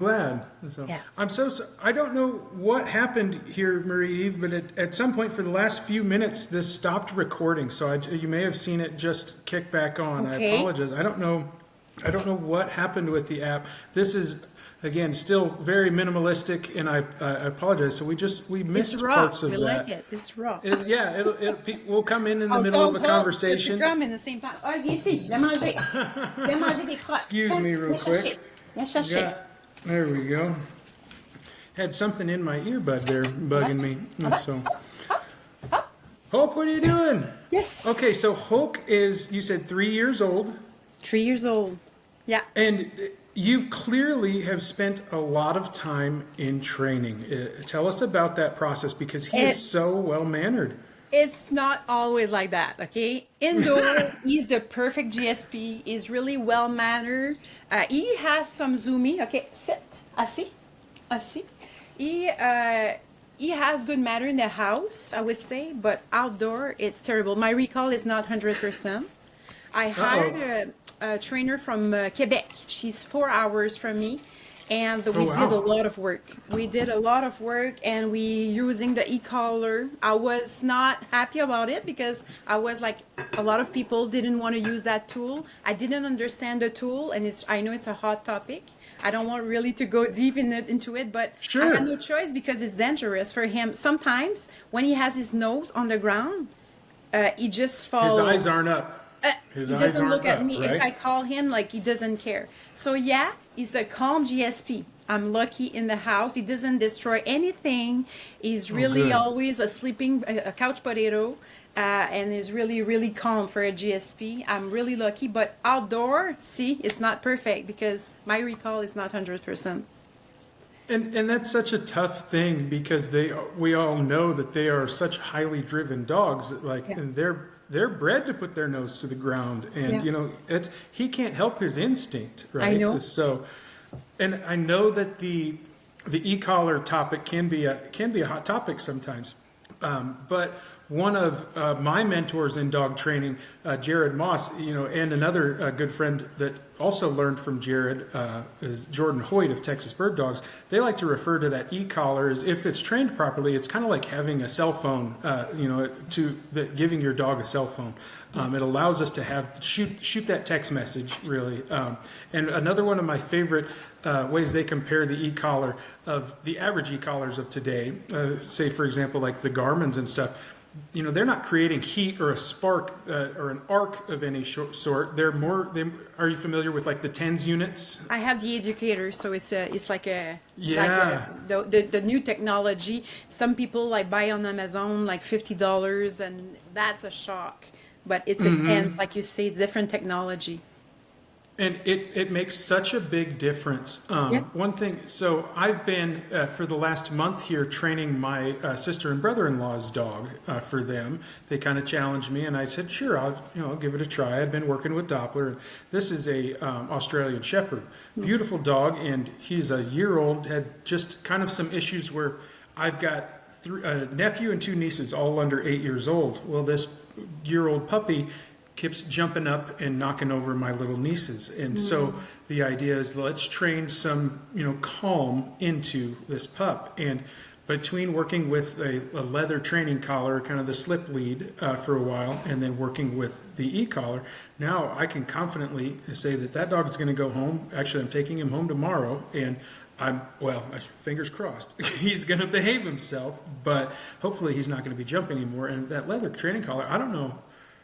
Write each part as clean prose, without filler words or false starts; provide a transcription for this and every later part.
glad. So Yeah. I don't know what happened here, Marie-Eve, but at some point for the last few minutes, this stopped recording. So you may have seen it just kick back on. I Okay. apologize. I don't know what happened with the app. This is again still very minimalistic, and I apologize. So we It's missed raw. parts of We like that. it. It's raw. Yeah, we'll come in the Hold, middle of hold, a hold. We should conversation. come in the same time. Oh, viens ici. Viens manger. Viens manger des crottes. Excuse me real Viens chercher. quick. Viens chercher. There we go. Had something in my earbud there bugging me. So, Hulk, what are you doing? Yes. Okay, so Hulk is, you said 3 years old, 3 years old. Yeah. and you clearly have spent a lot of time in training. Tell us about that process because he is It, so well mannered. it's not always like that, okay? Indoor, he's the perfect GSP. He's really well mannered. He has some zoomy. Okay, sit. Assis. Assis. He has good manner in the house, I would say, but outdoor, it's terrible. My recall is not 100%. I Uh-oh. hired a trainer from Quebec. She's 4 hours from me, and Oh, we did a wow. lot of work. We did a lot of work, and we using the e-collar. I was not happy about it because I was like, a lot of people didn't want to use that tool. I didn't understand the tool, and I know it's a hot topic. I don't want really to go deep into it, but I had Sure. no choice because it's dangerous for him. Sometimes when he has his nose on the ground, he just His fall. eyes aren't up. His He eyes doesn't look aren't at up, me. If I right? call him, like he doesn't care. So yeah, he's a calm GSP. I'm lucky in the house. He doesn't destroy anything. He's Oh, really good. always a couch potato, and is really really calm for a GSP. I'm really lucky. But outdoor, see, it's not perfect because my recall is not 100%. And that's such a tough thing because we all know that they are such highly driven dogs that like Yeah. and they're bred to put their nose to the ground and Yeah. it's he can't help his instinct, I right? know. So and I know that the e-collar topic can be a hot topic sometimes. But one of my mentors in dog training, Jared Moss, and another good friend that also learned from Jared is Jordan Hoyt of Texas Bird Dogs. They like to refer to that e-collar as if it's trained properly, it's kind of like having a cell phone, giving your dog a cell phone. It allows us to shoot that text message, really. And another one of my favorite ways they compare the e-collar of the average e-collars of today, say, for example, like the Garmins and stuff, they're not creating heat or a spark or an arc of any sort. Are you familiar with like the TENS units? I have the educator, so it's like Yeah. the new technology. Some people like buy on Amazon like $50, and that's a shock. But it's a tent, like you say, it's different technology. And it makes such a big difference. Yeah. One thing, so I've been for the last month here training my sister and brother-in-law's dog for them. They kind of challenged me, and I said, "Sure, I'll give it a try." I've been working with Doppler. This is a Australian Shepherd, beautiful dog, and he's a year old. Had just kind of some issues where I've got a nephew and two nieces, all under 8 years old. Well, this year-old puppy keeps jumping up and knocking over my little nieces. And so the idea is let's train some, calm into this pup. And between working with a leather training collar, kind of the slip lead for a while, and then working with the e-collar, now I can confidently say that dog is going to go home. Actually, I'm taking him home tomorrow, and fingers crossed, he's going to behave himself, but hopefully he's not going to be jumping anymore. And that leather training collar, I don't know,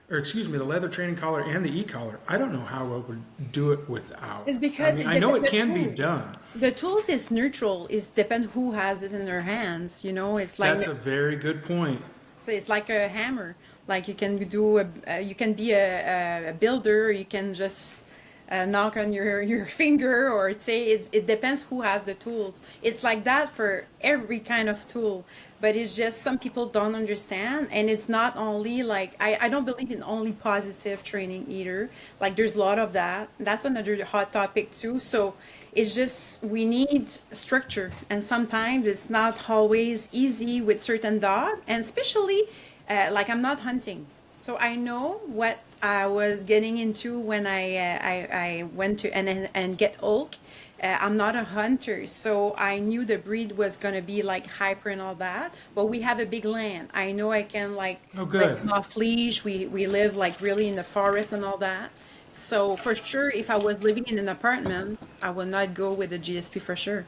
the leather training collar and the e-collar, I don't know how I would do it without. It's because I know it the can be tools. done. The tools is neutral. It depends who has it in their hands. It's like That's a very good point. so it's like a hammer. Like you can you can be a builder. You can just knock on your finger, or it depends who has the tools. It's like that for every kind of tool. But it's just some people don't understand, and it's not only like I don't believe in only positive training either. Like there's a lot of that. That's another hot topic too. So it's just we need structure, and sometimes it's not always easy with certain dogs, and especially like I'm not hunting, so I know what I was getting into when I went to and get elk. I'm not a hunter, so I knew the breed was gonna be like hyper and all that. But we have a big land. I know I can like Oh, let good. them off leash. We live like really in the forest and all that. So for sure, if I was living in an apartment, I would not go with a GSP for sure.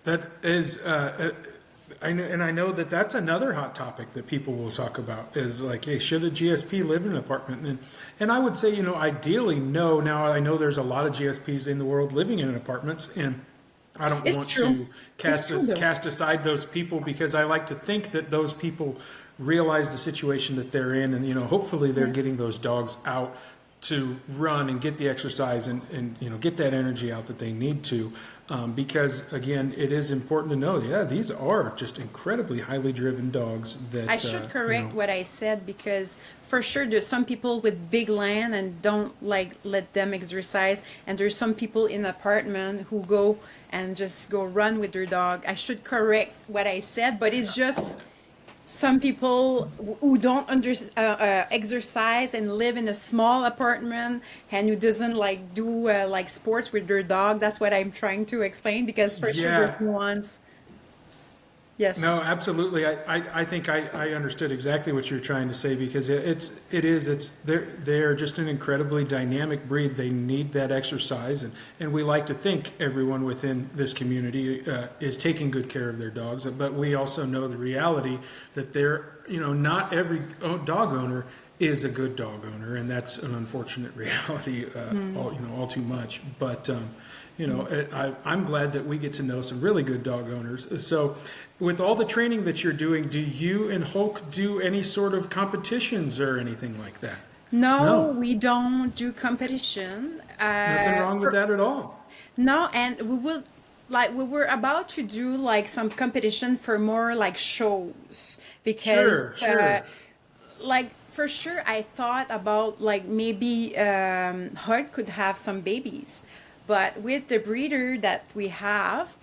That is, and I know that that's another hot topic that people will talk about is like, hey, should a GSP live in an apartment? And I would say, ideally, no. Now, I know there's a lot of GSPs in the world living in apartments, and I don't It's want true. to It's true though. cast aside those people because I like to think that those people realize the situation that they're in, and hopefully they're Yeah. getting those dogs out to run and get the exercise and get that energy out that they need to. Because again, it is important to know, yeah, these are just incredibly highly driven dogs that I should correct what I said because for sure there's some people with big land and don't like let them exercise, and there's some people in apartment who go and just go run with their dog. I should correct what I said, but it's just some people who don't exercise and live in a small apartment and who doesn't like do like sports with their dog. That's what I'm trying to explain because for sure yeah. there's nuance. Yes. No, absolutely. I think I understood exactly what you're trying to say because they're just an incredibly dynamic breed. They need that exercise, and we like to think everyone within this community is taking good care of their dogs. But we also know the reality that not every dog owner is a good dog owner, and that's an unfortunate reality, all too much. But I'm glad that we get to know some really good dog owners. So, with all the training that you're doing, do you and Hulk do any sort of competitions or anything like that? No, No, we don't do competition. nothing wrong with that at all. No, and we were about to do like some competition for more like shows because Sure, sure. like for sure I thought about like maybe Hart could have some babies. But with the breeder that we have,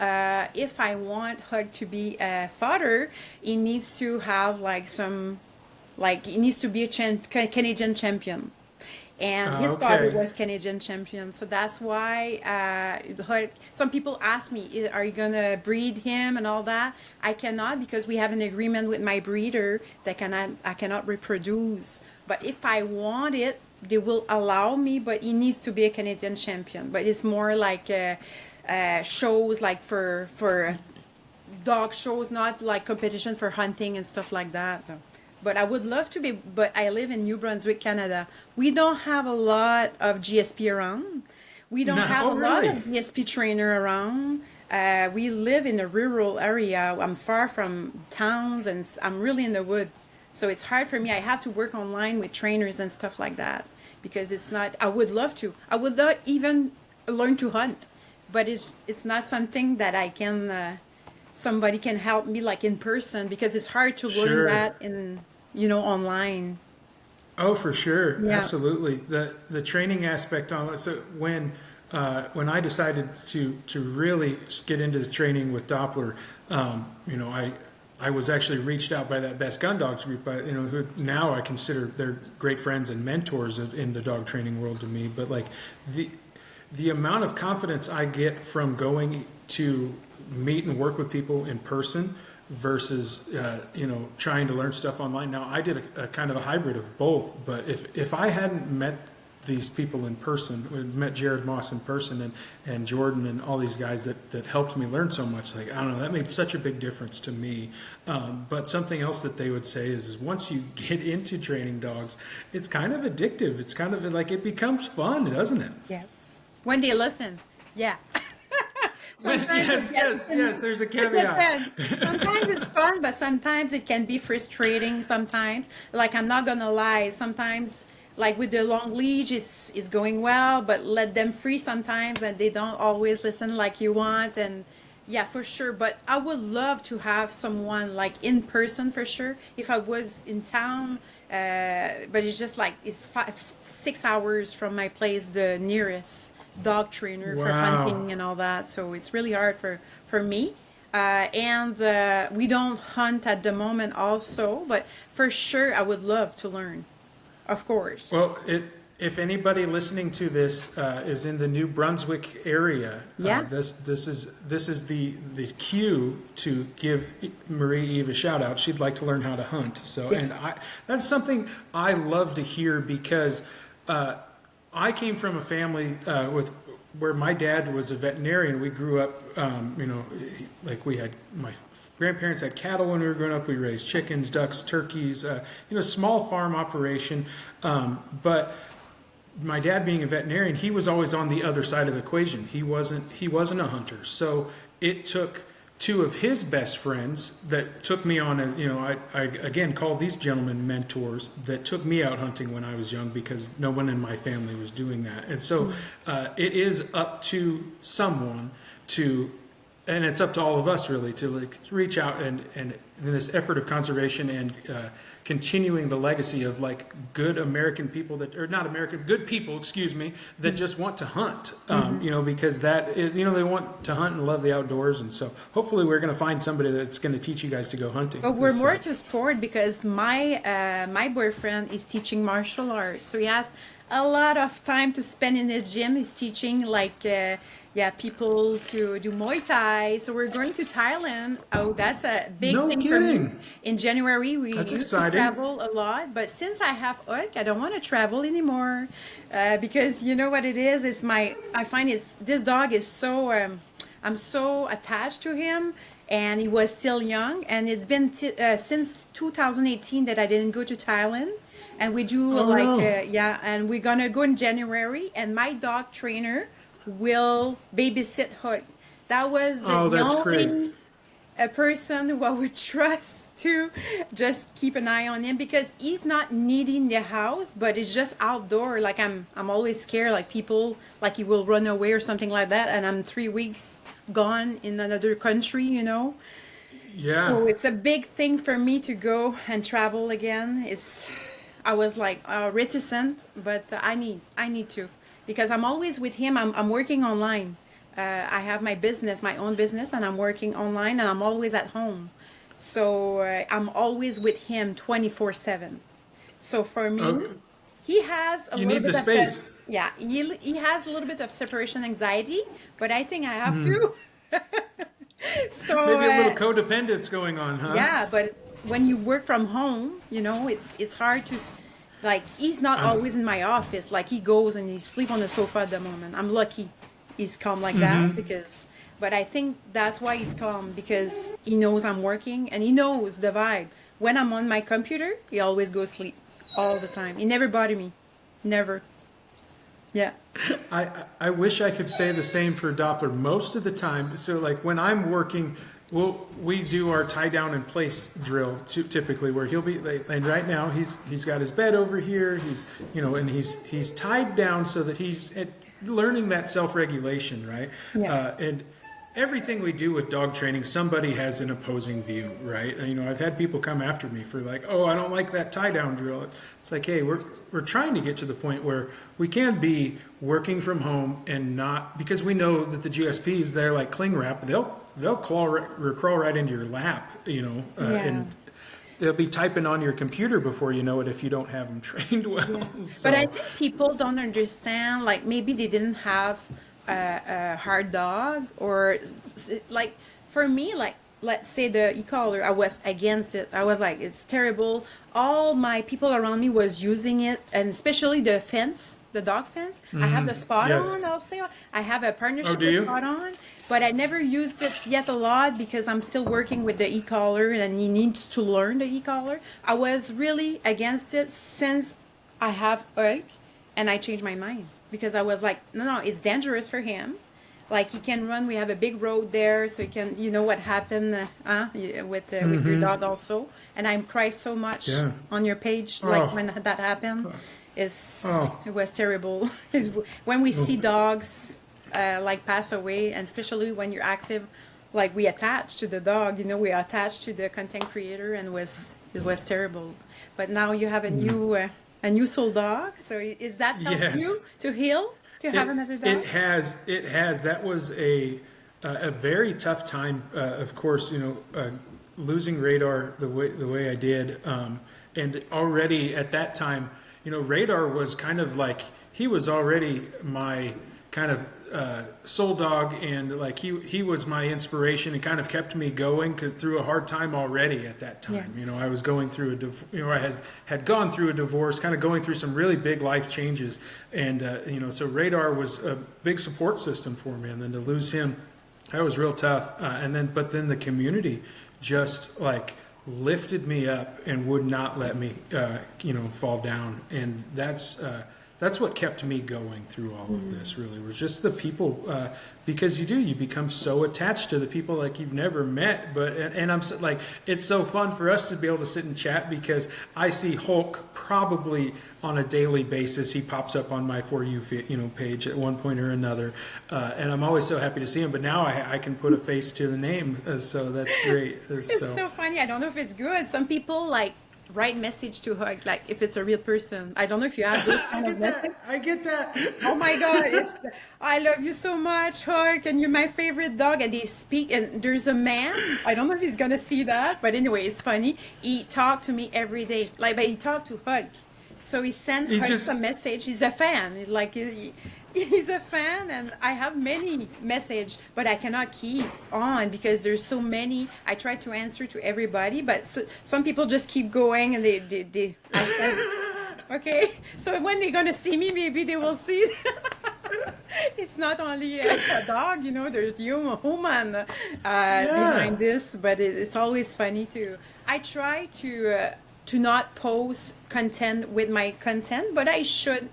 if I want Hart to be a father, he needs to have like some, like he needs to be a Canadian champion, and his father Okay. was Canadian champion. So that's why some people ask me, "Are you gonna breed him and all that?" I cannot because we have an agreement with my breeder that I cannot reproduce. But if I want it, they will allow me. But he needs to be a Canadian champion. But it's more like shows like for dog shows, not like competition for hunting and stuff like that. But I would love to be, but I live in New Brunswick, Canada. We don't have a lot of GSP around. We don't No, have a oh, lot really? of GSP trainer around. We live in a rural area. I'm far from towns and I'm really in the wood. So it's hard for me. I have to work online with trainers and stuff like that because it's not, I would love to. I would not even learn to hunt, but it's not something that I can, somebody can help me like in person because it's hard to learn Sure. that in online. Oh, for sure, Yeah. absolutely. The training aspect on it. So when I decided to really get into the training with Doppler, I was actually reached out by that Best Gun Dogs group, who now I consider they're great friends and mentors in the dog training world to me. But like the amount of confidence I get from going to meet and work with people in person versus trying to learn stuff online. Now I did a kind of a hybrid of both, but if I hadn't met these people in person, we met Jared Moss in person and Jordan and all these guys that helped me learn so much. Like, I don't know, that made such a big difference to me. But something else that they would say is once you get into training dogs, it's kind of addictive. It's kind of like it becomes fun, doesn't it? Yeah. When they listen. Yeah. Sometimes Yes, yes, yes. There's a it caveat. depends. Sometimes it's fun, but sometimes it can be frustrating. Sometimes, like I'm not gonna lie, sometimes like with the long leash is going well, but let them free sometimes and they don't always listen like you want. And yeah, for sure. But I would love to have someone like in person for sure if I was in town. But it's just like it's 6 hours from my place, the nearest dog trainer for Wow. hunting and all that. So it's really hard for me. And we don't hunt at the moment also, but for sure I would love to learn, of course. Well, if anybody listening to this is in the New Brunswick area, Yeah. this is the cue to give Marie Eve a shout out. She'd like to learn how to hunt. So, Yes. and that's something I love to hear because I came from a family where my dad was a veterinarian. We grew up, like we had my grandparents had cattle when we were growing up. We raised chickens, ducks, turkeys, small farm operation. But my dad being a veterinarian, he was always on the other side of the equation. He wasn't a hunter. So it took two of his best friends that took me on I again call these gentlemen mentors that took me out hunting when I was young because no one in my family was doing that. And so it is up to someone and it's up to all of us really to reach out and in this effort of conservation and continuing the legacy of good American people good people, that just want to hunt, because they want to hunt and love the outdoors. And so hopefully we're going to find somebody that's going to teach you guys to go hunting. But we're more to sport because my boyfriend is teaching martial arts. So he has a lot of time to spend in his gym. He's teaching people to do Muay Thai. So we're going to Thailand. Oh, that's a big thing for me. In January, we used to travel a lot. But since I have Hulk, I don't want to travel anymore because you know what it is? I find this dog is so, I'm so attached to him. And he was still young. And it's been since 2018 that I didn't go to Thailand. And we do and we're going to go in January. And my dog trainer will babysit Hood. That was the only person who I would trust to just keep an eye on him because he's not needing the house, but it's just outdoor. Like I'm always scared, like people, like he will run away or something like that, and I'm 3 weeks gone in another country, Yeah. So it's a big thing for me to go and travel again. I was reticent, but I need to. Because I'm always with him. I'm working online. I have my own business, and I'm working online, and I'm always at home. So I'm always with him 24/7. So for me, he has a little bit of space. He has a little bit of separation anxiety, but I think I have to. So maybe a little codependence going on, huh? Yeah, but when you work from home, it's hard to. He's not always in my office. He goes and he sleeps on the sofa at the moment. I'm lucky he's calm like that but I think that's why he's calm because he knows I'm working and he knows the vibe. When I'm on my computer, he always goes sleep all the time. He never bothers me. Never. Yeah. I wish I could say the same for Doppler most of the time. So when I'm working, we do our tie down in place drill typically where he'll be, and right now he's got his bed over here. He's tied down so that he's learning that self-regulation, right? Yeah. And everything we do with dog training, somebody has an opposing view, right? I've had people come after me for I don't like that tie down drill. It's hey, we're trying to get to the point where we can be working from home and not, because we know that the GSPs, they're like cling wrap. They'll crawl right into your lap, and they'll be typing on your computer before you know it if you don't have them trained well. Yeah. So. But I think people don't understand, maybe they didn't have a hard dog or for me, let's say the e-collar, I was against it. I was it's terrible. All my people around me was using it, and especially the fence, the dog fence. I have the spot on, I'll say. I have a partnership with spot on. But I never used it yet a lot because I'm still working with the e-collar and he needs to learn the e-collar. I was really against it since I have Hulk and I changed my mind because I was no, it's dangerous for him. He can run. We have a big road there, so he can, what happened with your dog also. And I cried so much on your page when that happened. It was terrible. When we see dogs pass away, and especially when you're active, we attach to the dog, we attach to the content creator, and it was terrible. But now you have a new soul dog. So is that helping you to heal, to have another dog? It has. That was a very tough time. Of course, losing Radar the way I did, and already at that time, Radar was kind of like, he was already my kind of soul dog, and like he was my inspiration and kind of kept me going through a hard time already at that time. I was going through I had gone through a divorce, kind of going through some really big life changes, and so Radar was a big support system for me, and then to lose him, that was real tough. But then the community just like lifted me up and would not let me fall down, and that's what kept me going through all of this, really, was just the people, because you become so attached to the people like you've never met. And I'm like, it's so fun for us to be able to sit and chat, because I see Hulk probably on a daily basis. He pops up on my For You page at one point or another, and I'm always so happy to see him. But now I can put a face to the name, so that's great. It's so funny. I don't know if it's good. Some people like write message to her, like if it's a real person. I don't know if you have this kind of message. I get that. Oh my God, I love you so much, Hulk, and you're my favorite dog. And they speak, and there's a man, I don't know if he's gonna see that, but anyway, it's funny. He talked to me every day, but he talked to Hulk. So he sent Hulk some message. He's a fan, like he's a fan, and I have many messages, but I cannot keep on because there's so many. I try to answer to everybody, but some people just keep going, and they I said, okay, so when they're gonna see me, maybe they will see. It's not only a dog, there's human behind this, but it's always funny too. I try to not post content with my content, but I should.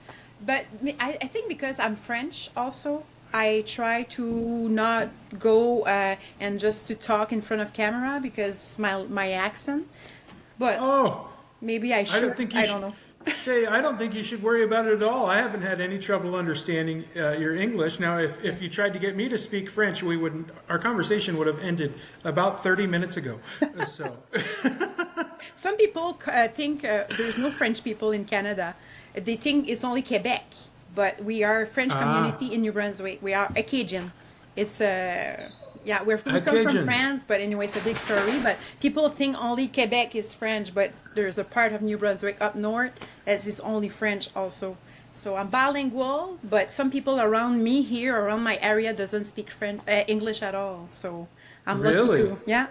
But I think because I'm French also, I try to not go and just to talk in front of camera because my accent. But maybe I should. I don't know. I don't think you should worry about it at all. I haven't had any trouble understanding your English. Now, if you tried to get me to speak French, our conversation would have ended about 30 minutes ago. So, some people think there's no French people in Canada. They think it's only Quebec, but we are a French community in New Brunswick. We are Acadian. It's we come from France, but anyway, it's a big story. But people think only Quebec is French, but there's a part of New Brunswick up north that is only French also. So I'm bilingual, but some people around me here, around my area, doesn't speak English at all. So I'm lucky too. Yeah.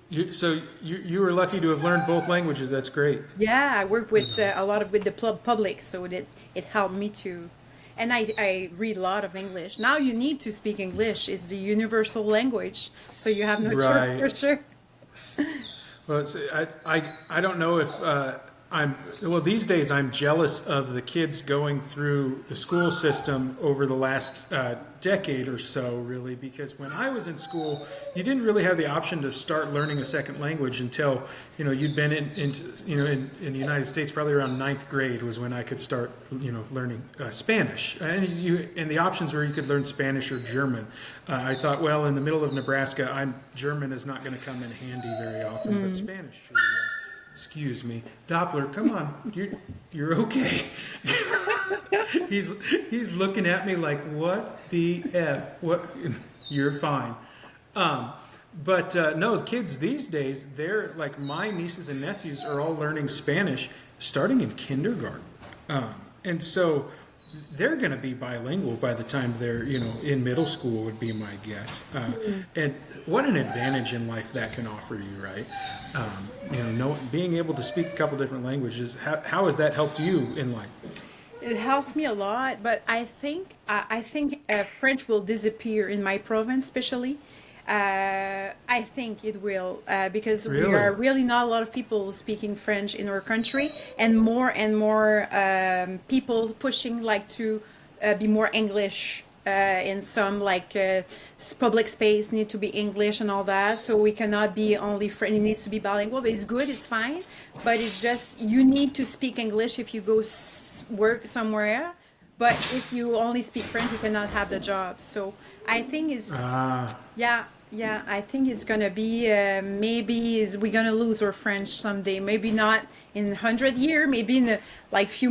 You were lucky to have learned both languages. That's great. Yeah, I work with a lot with the public, so it helped me to. And I read a lot of English. Now you need to speak English. It's the universal language, so you have no choice for sure. Well, I don't know if these days I'm jealous of the kids going through the school system over the last decade or so, really, because when I was in school, you didn't really have the option to start learning a second language until you'd been in the United States. Probably around 9th grade was when I could start learning Spanish, and the options were you could learn Spanish or German. I thought, well, in the middle of Nebraska, German is not going to come in handy very often, but Spanish sure will. Excuse me, Doppler. Come on, you're okay. He's looking at me like, what the f? What? You're fine. But no, kids these days, they're like, my nieces and nephews are all learning Spanish starting in kindergarten, and so they're going to be bilingual by the time they're in middle school, would be my guess. And what an advantage in life that can offer you, right? Being able to speak a couple different languages. How has that helped you in life? It helped me a lot, but I think French will disappear in my province, especially. I think it will because we are really not a lot of people speaking French in our country, and more people pushing to be more English in some public space need to be English and all that. So we cannot be only French. It needs to be bilingual. But it's good. It's fine. But it's just you need to speak English if you go work somewhere. But if you only speak French, you cannot have the job. So I think it's I think it's gonna be we're gonna lose our French someday. Maybe not in 100 years, maybe in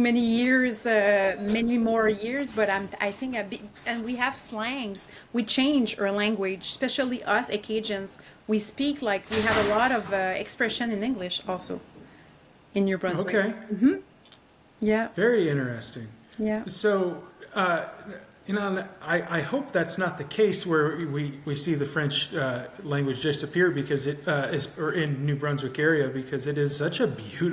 many years, many more years. But I think and we have slangs. We change our language, especially us Acadians. We speak we have a lot of expression in English also in New Brunswick. Okay. Mm-hmm. Yeah. Very interesting. Yeah. So, I hope that's not the case where we see the French language disappear because it is, or in New Brunswick area, because it is such a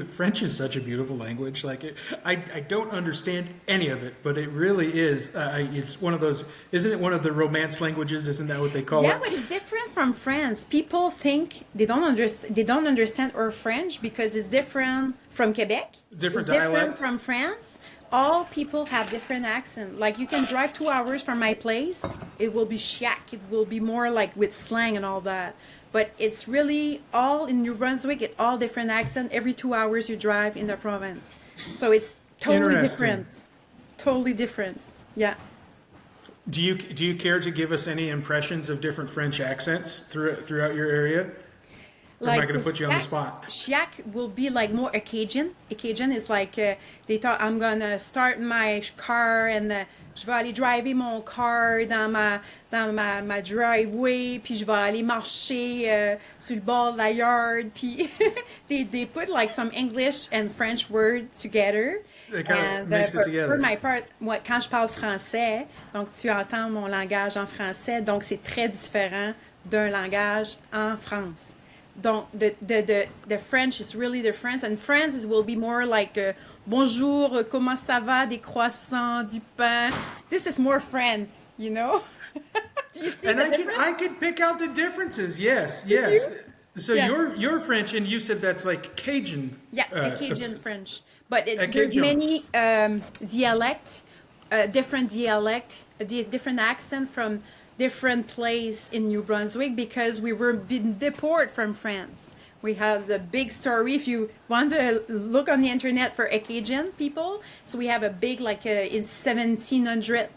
French is such a beautiful language. Like I don't understand any of it, but it really is. It's one of those, isn't it one of the Romance languages? Isn't that what they call it? Yeah, but it's different from France. People think they don't understand our French because it's different from Quebec. Different It's dialect. different from France. All people have different accent. Like you can drive 2 hours from my place, it will be shack. It will be more like with slang and all that. But it's really all in New Brunswick. It's all different accent. Every 2 hours you drive in the province, so it's totally Interesting. different. Totally different. Yeah. Do you care to give us any impressions of different French accents throughout your area? Or am I going to put you on the spot? Chiac will be like more Acadian. Acadian is like they thought I'm gonna start my car and je vais aller driver mon car dans ma driveway, puis je vais aller marcher sur le bord de la yard, puis they put like some English and French word together. They kind And, of mix it together. For my part, moi, quand je parle français, donc tu entends mon langage en français, donc c'est très différent d'un langage en France. Donc, the French is really different. And France will be more like, bonjour, comment ça va, des croissants, du pain. This is more France, you know? Do you see And the I difference? can pick out the differences. Yes, yes. So Yeah. you're French, and you said that's like Cajun. Yeah, Acadian French. But there's Acadian. many dialect, different dialect, different accent from different place in New Brunswick because we were being deported from France. We have the big story. If you want to look on the internet for Acadian people, so we have a big like in 1700,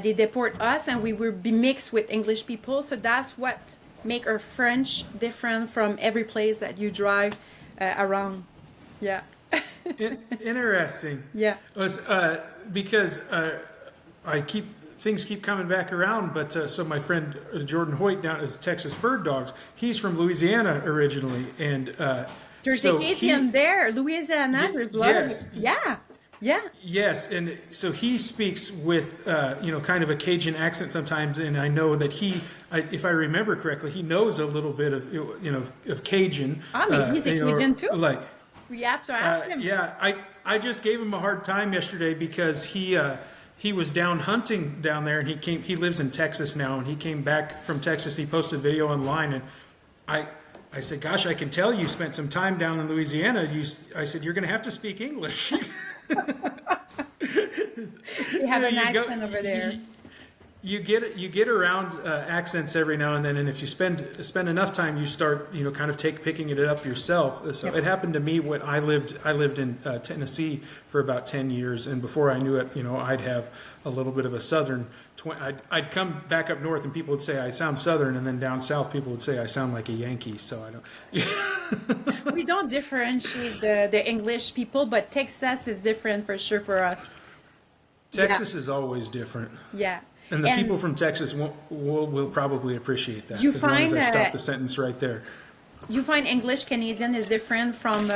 they deport us and we will be mixed with English people. So that's what make our French different from every place that you drive around. Yeah. Interesting. Yeah. Because things keep coming back around. But so my friend Jordan Hoyt down at Texas Bird Dogs, he's from Louisiana originally, and There's so Acadian there, Louisiana. There's a lot yes. of, yeah. Yeah. Yes, and so he speaks with kind of a Cajun accent sometimes, and I know that if I remember correctly, he knows a little bit of of Cajun. I mean, he's a Cajun too. Like, We have to ask him. yeah, I just gave him a hard time yesterday because he was down hunting down there, and he lives in Texas now, and he came back from Texas. He posted a video online, and I said, "Gosh, I can tell you spent some time down in Louisiana." I said, "You're going to have to speak English." They have an accent over there. You get around accents every now and then, and if you spend enough time, you start kind of picking it up yourself. So Yep. it happened to me when I lived in Tennessee for about 10 years, and before I knew it, I'd have a little bit of a southern. I'd come back up north, and people would say I sound southern, and then down south, people would say I sound like a Yankee. So I don't. We don't differentiate the English people, but Texas is different for sure for us. Texas is always different. Yeah. And the people from Texas will probably appreciate that. You as long as I find stop the sentence right there. You find English Canadian is different from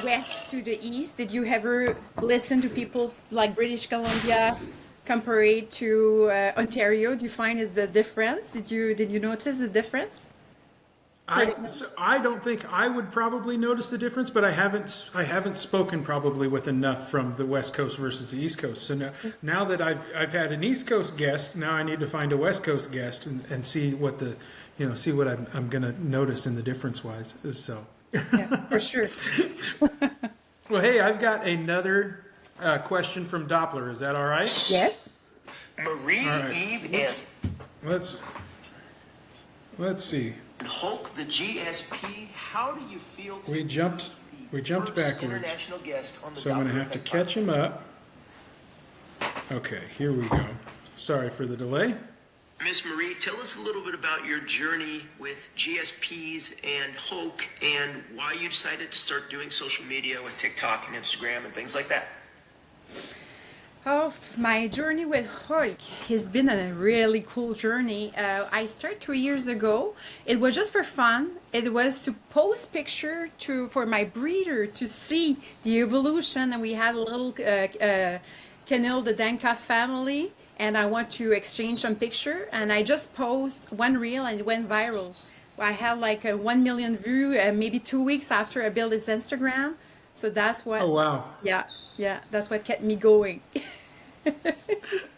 west to the east. Did you ever listen to people like British Columbia compared to Ontario? Do you find is a difference? Did you notice the difference? I don't think I would probably notice the difference, but I haven't spoken probably with enough from the West Coast versus the East Coast. So now that I've had an East Coast guest, now I need to find a West Coast guest and see what I'm going to notice in the difference wise. So Yeah, for sure. well, hey, I've got another question from Doppler. Is that all right? Yes. Marie, right. Eve, and Let's see. Hulk, the GSP. How do you feel to We jumped be jumped first backwards. international guest on the So I'm going to Doppler have to Effect catch him podcast? up. Okay, here we go. Sorry for the delay. Miss Marie, tell us a little bit about your journey with GSPs and Hulk and why you decided to start doing social media with TikTok and Instagram and things like that. Oh, my journey with Hulk has been a really cool journey. I started 2 years ago. It was just for fun. It was to post picture for my breeder to see the evolution, and we had a little kennel, the Danka family, and I want to exchange some picture. And I just post one reel, and it went viral. I had like a 1 million view, maybe 2 weeks after I built this Instagram. So that's what. Oh, wow. Yeah, yeah, that's what kept me going.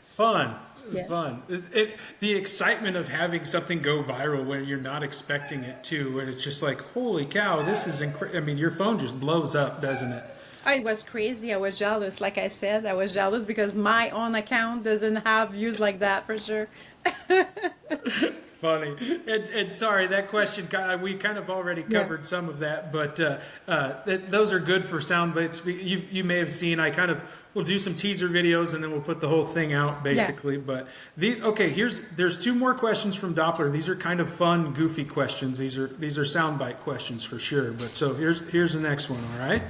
Fun. Yeah. Fun. The excitement of having something go viral when you're not expecting it to, and it's just like, holy cow, this is incredible. I mean, your phone just blows up, doesn't it? It was crazy. I was jealous. Like I said, I was jealous because my own account doesn't have views like that for sure. Funny. And sorry, that question, we kind of already covered some of that, but those are good for sound bites. You may have seen, we'll do some teaser videos and then we'll put the whole thing out basically. Yeah. But there's two more questions from Doppler. These are kind of fun, goofy questions. These are soundbite questions for sure. But so here's the next one, all right?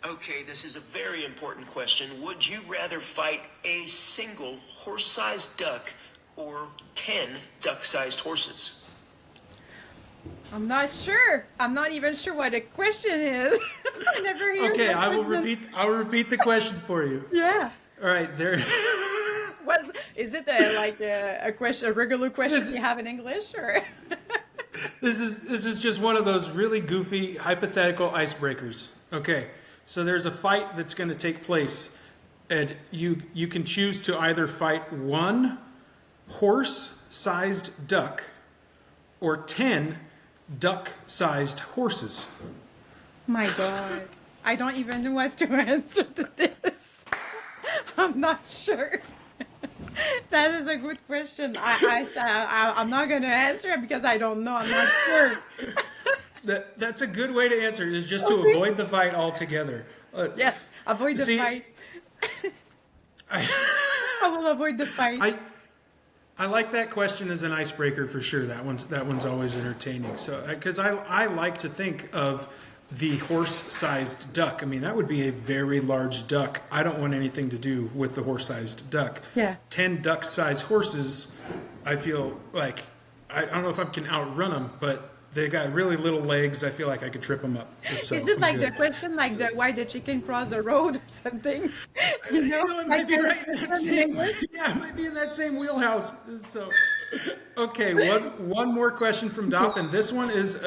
Okay, this is a very important question. Would you rather fight a single horse-sized duck or 10 duck-sized horses? I'm not sure. I'm not even sure what a question is. I never hear. Okay, I'll repeat the question for you. Yeah. All right, there. Is it a question, a regular question you have in English, or? This is just one of those really goofy hypothetical icebreakers. Okay, so there's a fight that's going to take place, and you can choose to either fight one horse-sized duck or 10 duck-sized horses. My God, I don't even know what to answer to this. I'm not sure. That is a good question. I'm not going to answer it because I don't know. I'm not sure. That's a good way to answer it, is just to avoid the fight altogether. Yes, avoid the fight. I will avoid the fight. I like that question as an icebreaker for sure. That one's always entertaining. So, because I like to think of the horse-sized duck. I mean, that would be a very large duck. I don't want anything to do with the horse-sized duck. Yeah. 10 duck-sized horses, I feel like, I don't know if I can outrun them, but they got really little legs. I feel like I could trip them up. So is it like the question, like why the chicken crossed the road or something? You know, it might be right in that same. Yeah, it might be in that same wheelhouse. So, okay, one more question from Dop, and this one is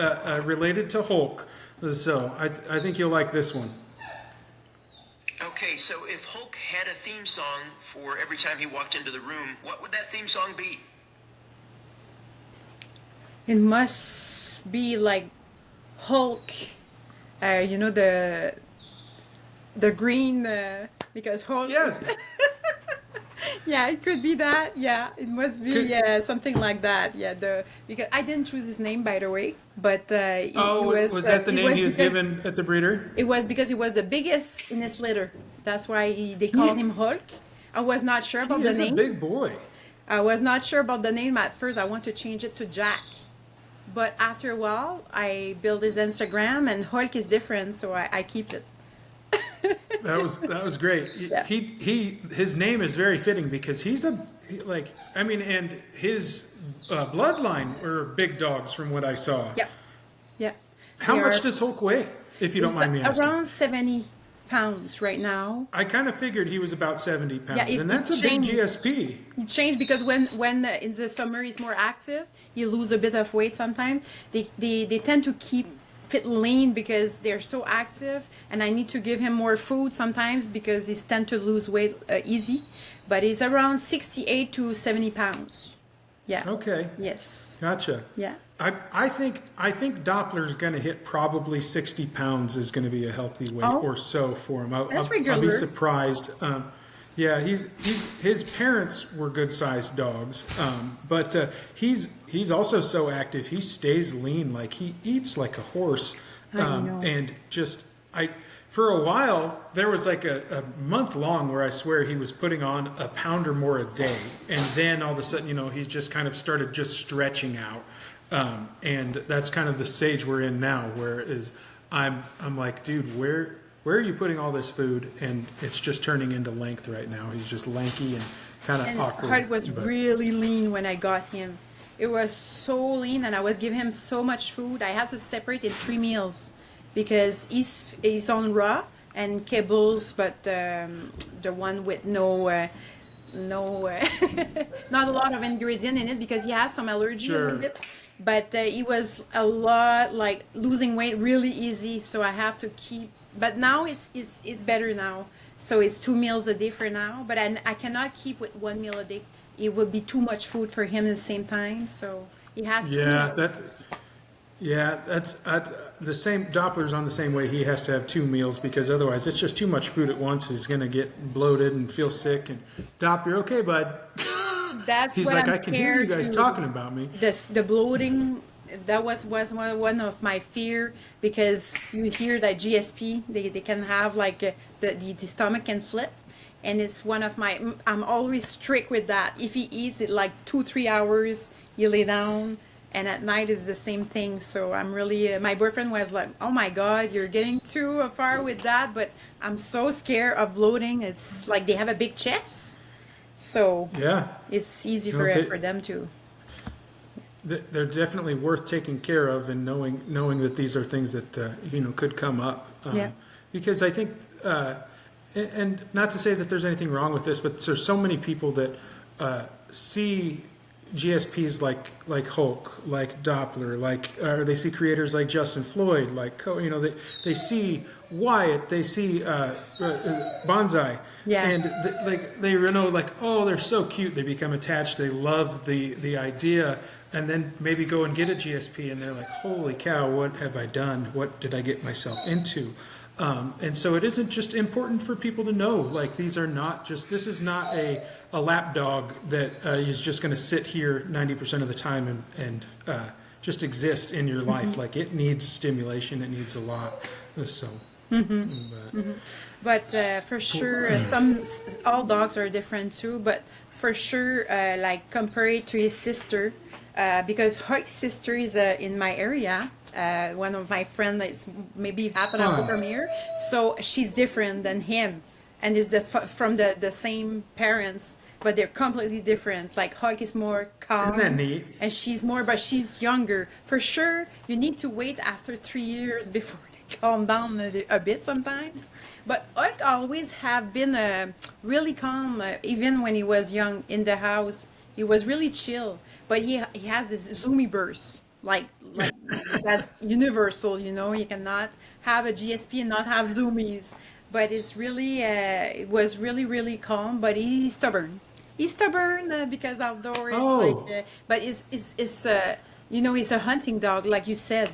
related to Hulk. So I think you'll like this one. Okay, so if Hulk had a theme song for every time he walked into the room, what would that theme song be? It must be like Hulk, the green, because Hulk. Yes. Yeah, it could be that. Yeah, it must be something like that. Yeah, because I didn't choose his name, by the way, but was that the name he was given at the breeder? It was because he was the biggest in his litter. That's why they called him Hulk. I was not sure about the name. He's a big boy. I was not sure about the name at first. I want to change it to Jack. But after a while, I built his Instagram, and Hulk is different, so I keep it. That was great. Yeah. His name is very fitting because and his bloodline were big dogs from what I saw. Yeah, yeah. How much does Hulk weigh, if you don't mind me asking? Around 70 pounds right now. I kind of figured he was about 70 pounds, Yeah, and that's a big GSP. It changed because when in the summer he's more active, you lose a bit of weight sometimes. They tend to keep it lean because they're so active, and I need to give him more food sometimes because he tend to lose weight easy. But he's around 68 to 70 pounds. Yeah. Okay. Yes. Gotcha. Yeah. I think Doppler's going to hit probably 60 pounds is going to be a healthy weight or so for him. That's I'll regular. be surprised. Yeah, his parents were good sized dogs, but he's also so active. He stays lean, like he eats like a horse, and for a while there was like a month long where I swear he was putting on a pound or more a day, and then all of a sudden he just kind of started just stretching out, and that's kind of the stage we're in now, where I'm like, dude, where where are you putting all this food? And it's just turning into length right now. He's just lanky and kind of And awkward. Hart was but- really lean when I got him. It was so lean, and I was giving him so much food. I had to separate in 3 meals because he's on raw and kibbles, but the one with no not a lot of ingredient in it because he has some allergy a little bit. But he was a lot like losing weight really easy, so I have to keep. But now it's better now. So it's 2 meals a day for now. But I cannot keep with 1 meal a day. It would be too much food for him at the same time. So he has to. That's the same. Doppler's on the same way. He has to have 2 meals because otherwise it's just too much food at once. He's going to get bloated and feel sick. And Doppler, okay, bud. That's He's what like, I'm I can hear you guys scared talking about me. The bloating, that was one of my fear because you hear that GSP they can have like the stomach can flip, and it's one of my. I'm always strict with that. If he eats it like 2-3 hours, you lay down. And at night is the same thing. So I'm really, my boyfriend was like, oh my God, you're getting too far with that. But I'm so scared of bloating. It's like they have a big chest. So Yeah. it's easy No, for them to. They're definitely worth taking care of and knowing that these are things that, could come up. Yeah. Because I think, and not to say that there's anything wrong with this, but there's so many people that see GSPs like Hulk, like Doppler, or they see creators like Justin Floyd, they see Wyatt, they see Bonsai, Yeah. and they oh, they're so cute. They become attached. They love the idea, and then maybe go and get a GSP, and they're like, holy cow, what have I done? What did I get myself into? And so it isn't just important for people to know, like this is not a lap dog that is just going to sit here 90% of the time and just exist in your life. Like it needs stimulation. It needs a lot. So, But for sure, all dogs are different too. But for sure, like compared to his sister, because Hulk's sister is in my area. One of my friends that's maybe half an hour from here. So she's different than him, and is from the same parents, but they're completely different. Like Hulk is more calm. Isn't that neat? And but she's younger. For sure, you need to wait after 3 years before they calm down a bit sometimes. But Hulk always have been really calm, even when he was young in the house. He was really chill, but he has this zoomy burst. Like that's universal, you cannot have a GSP and not have zoomies. But it's really, it was really, really calm, but he's stubborn. He's stubborn because outdoors, but it's he's a hunting dog, like you said,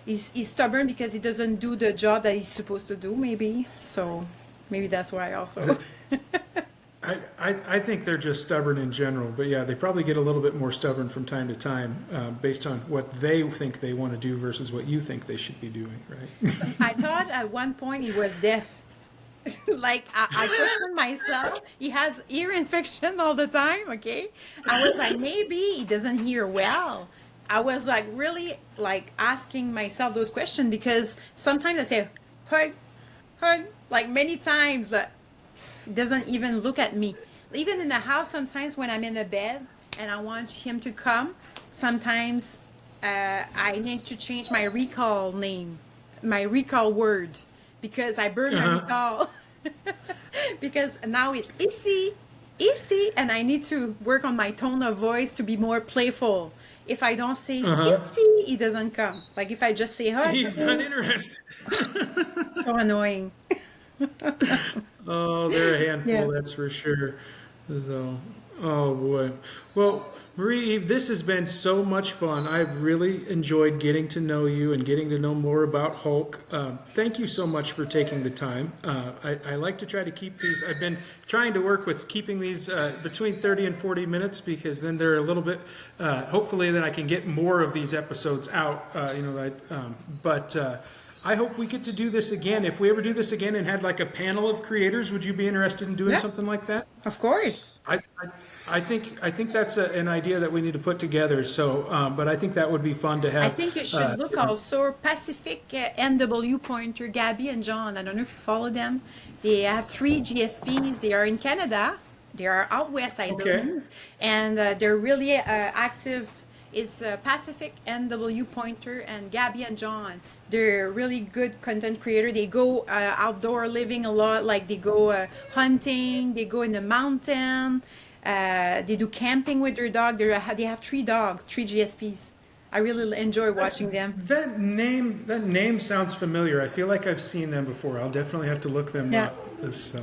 he's stubborn because he doesn't do the job that he's supposed to do, maybe. So maybe that's why also. I think they're just stubborn in general, but yeah, they probably get a little bit more stubborn from time to time based on what they think they want to do versus what you think they should be doing, right? I thought at one point he was deaf. Like I questioned myself. He has ear infection all the time. Okay, I was like, maybe he doesn't hear well. I was like really like asking myself those questions because sometimes I say, "Hug," like many times that. Doesn't even look at me. Even in the house, sometimes when I'm in the bed and I want him to come, sometimes I need to change my recall name, my recall word, because I burn my recall. Because now it's Issy, and I need to work on my tone of voice to be more playful. If I don't say Issy, he doesn't come. Like if I just say hi, he's not interested. So annoying. Oh, they're a handful, that's for sure. So, oh boy. Well, Marie-Eve, this has been so much fun. I've really enjoyed getting to know you and getting to know more about Hulk. Thank you so much for taking the time. I like to try to keep these. I've been trying to work with keeping these between 30 and 40 minutes because then they're a little bit. Hopefully, then I can get more of these episodes out. I hope we get to do this again. If we ever do this again and had like a panel of creators, would you be interested in doing Yeah. something like that? Of course. I think that's an idea that we need to put together. So, but I think that would be fun to have. I think you should look also Pacific NW Pointer, Gabby and John. I don't know if you follow them. They have 3 GSPs. They are in Canada. They are out west, I Okay. believe, and they're really active. It's Pacific NW Pointer and Gabby and John. They're really good content creator. They go outdoor living a lot. Like they go hunting. They go in the mountain. They do camping with their dog. They have 3 dogs, 3 GSPs. I really enjoy watching them. That name sounds familiar. I feel like I've seen them before. I'll definitely have to look them Yeah. up. So,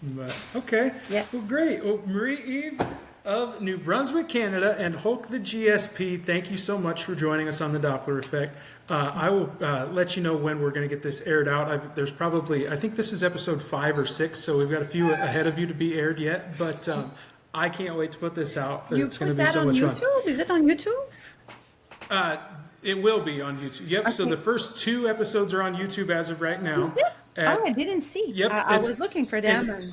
but okay. Yeah. Well, great. Well, Marie-Eve of New Brunswick, Canada, and Hulk the GSP, thank you so much for joining us on the Doppler effect. I will let you know when we're going to get this aired out. There's probably, I think this is episode 5 or 6, so we've got a few ahead of you to be aired yet. But I can't wait to put this out. You It's going to put be that so on much YouTube? fun. Is it on YouTube? It will be on YouTube. Yep. So Okay. the first 2 episodes are on YouTube as of right now. Is it? At- I didn't see. Yep, I it's- was looking for them. it's-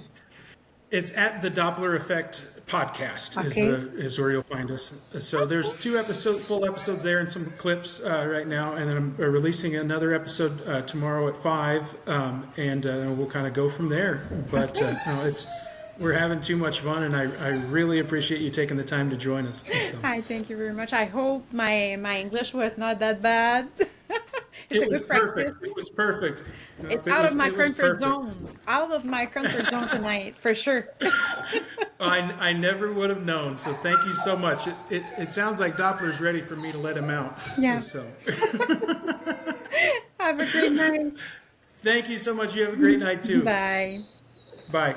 It's at the Doppler Effect podcast Okay. is where you'll find us. So there's 2 full episodes there and some clips right now, and then I'm releasing another episode tomorrow at 5, and we'll kind of go from there. But no, we're having too much fun, and I really appreciate you taking the time to join us. So. Hi, thank you very much. I hope my English was not that bad. It's It a was good perfect. practice. It was perfect. No, It's it out was- of my it was comfort perfect. zone. Out of my comfort zone tonight, for sure. I never would have known. So thank you so much. It sounds like Doppler's ready for me to let him out. Yeah. So Have a great night. thank you so much. You have a great night too. Bye. Bye.